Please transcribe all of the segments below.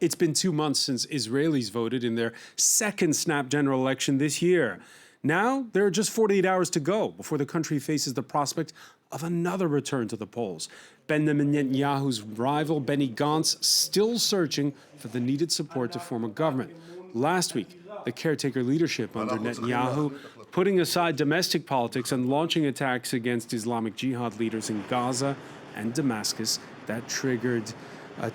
It's been 2 months since Israelis voted in their second snap general election this year. Now, there are just 48 hours to go before the country faces the prospect of another return to the polls. Benjamin Netanyahu's rival, Benny Gantz, still searching for the needed support to form a government. Last week, the caretaker leadership under Netanyahu putting aside domestic politics and launching attacks against Islamic Jihad leaders in Gaza and Damascus that triggered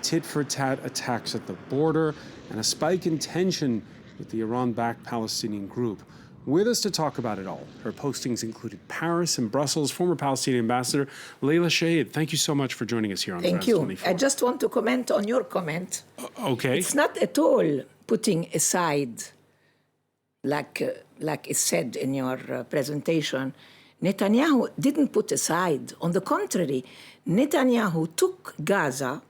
tit-for-tat attacks at the border and a spike in tension with the Iran-backed Palestinian group. With us to talk about it all, her postings included Paris and Brussels, former Palestinian ambassador Leila Shahid. Thank you so much for joining us here on France 24. Thank you. I just want to comment on your comment. Okay. It's not at all putting aside, like is said in your presentation. Netanyahu didn't put aside. On the contrary, Netanyahu took Gaza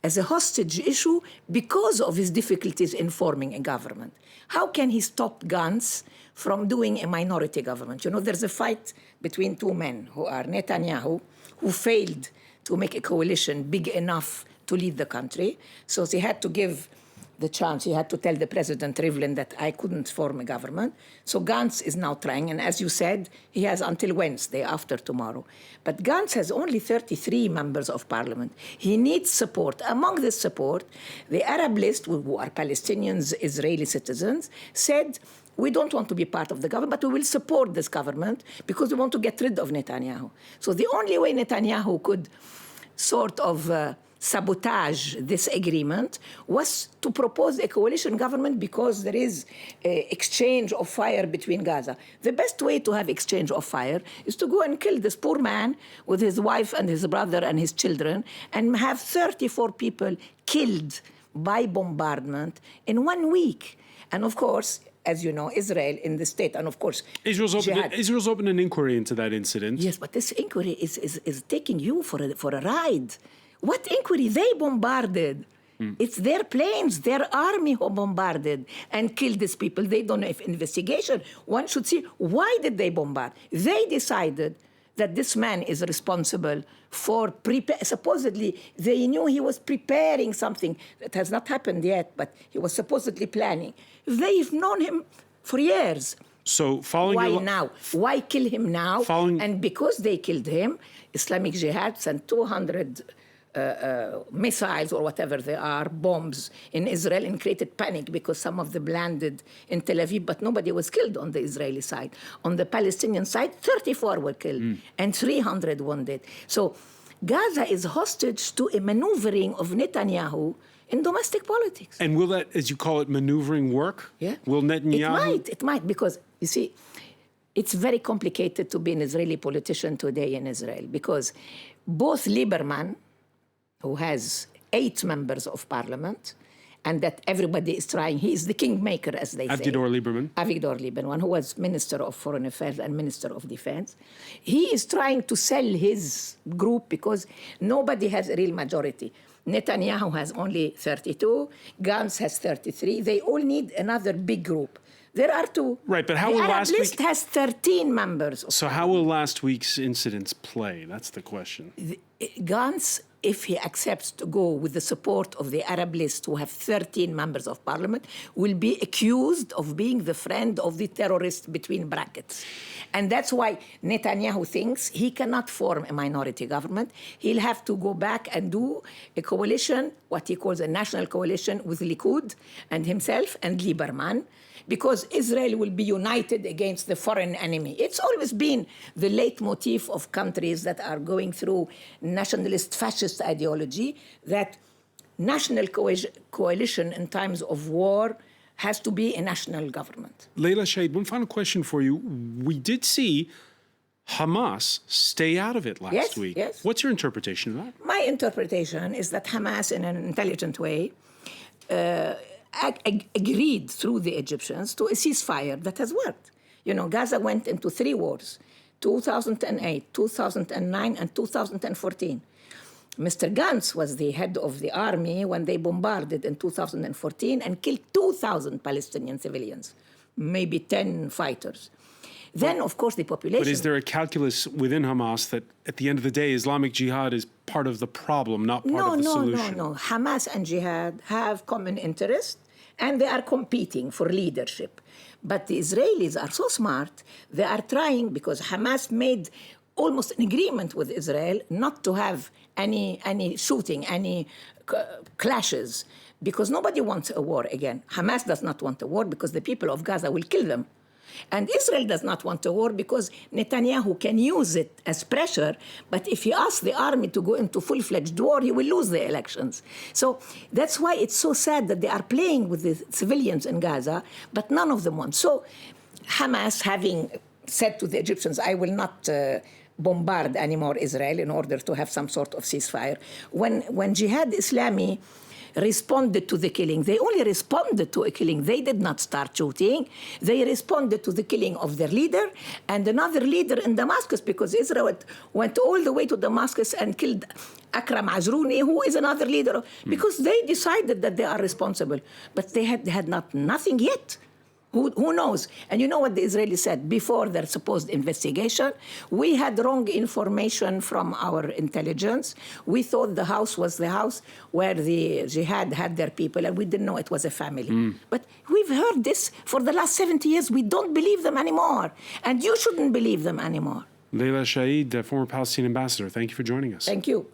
as a hostage issue because of his difficulties in forming a government. How can he stop Gantz from doing a minority government? You know, there's a fight between two men who are Netanyahu, who failed to make a coalition big enough to lead the country. So he had to give the chance. He had to tell the President Rivlin that I couldn't form a government. So Gantz is now trying. And as you said, he has until Wednesday, after tomorrow. But Gantz has only 33 members of parliament. He needs support. Among this support, the Arab list, who are Palestinians, Israeli citizens, said, we don't want to be part of the government, but we will support this government because we want to get rid of Netanyahu. So the only way Netanyahu could sort of sabotage this agreement was to propose a coalition government because there is exchange of fire between Gaza. The best way to have exchange of fire is to go and kill this poor man with his wife and his brother and his children and have 34 people killed by bombardment in 1 week. And of course, as you know, Israel in the state, and of course, Israel's opened an inquiry into that incident. Yes, but this inquiry is taking you for a ride. What inquiry? They bombarded. It's their planes, their army who bombarded and killed these people. They don't have investigation. One should see, why did they bombard? They decided that this man is responsible for supposedly, they knew he was preparing something that has not happened yet, but he was supposedly planning. They've known him for years. So following Why now? Why kill him now? And because they killed him, Islamic Jihad sent 200 missiles or whatever they are, bombs in Israel, and created panic because some of them landed in Tel Aviv, but nobody was killed on the Israeli side. On the Palestinian side, 34 were killed and 300 wounded. So Gaza is hostage to a maneuvering of Netanyahu in domestic politics. And will that, as you call it, maneuvering work? Yeah. Will Netanyahu? It might, because, you see, it's very complicated to be an Israeli politician today in Israel because both Lieberman, who has 8 members of parliament, and that everybody is trying. He is the kingmaker, as they say. Avigdor Lieberman, who was Minister of Foreign Affairs and Minister of Defense. He is trying to sell his group because nobody has a real majority. Netanyahu has only 32. Gantz has 33. They all need another big group. There are 2. Right, but how will last week... The Arab list has 13 members. So how will last week's incidents play? That's the question. Gantz, if he accepts to go with the support of the Arab list, who have 13 members of parliament, will be accused of being the friend of the terrorist, between brackets. And that's why Netanyahu thinks he cannot form a minority government. He'll have to go back and do a coalition, what he calls a national coalition, with Likud and himself and Lieberman, because Israel will be united against the foreign enemy. It's always been the leitmotif of countries that are going through nationalist fascist ideology, that national coalition in times of war has to be a national government. Leila Shahid, one final question for you. We did see Hamas stay out of it last week. Yes. What's your interpretation of that? My interpretation is that Hamas, in an intelligent way, agreed through the Egyptians to a ceasefire that has worked. You know, Gaza went into 3 wars, 2008, 2009, and 2014. Mr. Gantz was the head of the army when they bombarded in 2014 and killed 2,000 Palestinian civilians, maybe 10 fighters. then of course the population. But is there a calculus within Hamas that at the end of the day, Islamic Jihad is part of the problem, not part of the solution? No. Hamas and Jihad have common interest, and they are competing for leadership. But the Israelis are so smart, they are trying, because Hamas made almost an agreement with Israel not to have any shooting, any clashes, because nobody wants a war again. Hamas does not want a war because the people of Gaza will kill them. And Israel does not want a war because Netanyahu can use it as pressure, but if he asks the army to go into full-fledged war, he will lose the elections. So that's why it's so sad that they are playing with the civilians in Gaza, but none of them want. So Hamas, having said to the Egyptians, I will not bombard anymore Israel in order to have some sort of ceasefire, when Jihad Islami responded to the killing. They only responded to a killing. They did not start shooting. They responded to the killing of their leader and another leader in Damascus, because Israel went all the way to Damascus and killed Akram Azruni, who is another leader, because they decided that they are responsible. But they had nothing yet. Who knows? And you know what the Israelis said before their supposed investigation? We had wrong information from our intelligence. We thought the house was the house where the jihad had their people, and we didn't know it was a family. But we've heard this for the last 70 years. We don't believe them anymore. And you shouldn't believe them anymore. Leila Shaid, former Palestinian ambassador, thank you for joining us. Thank you.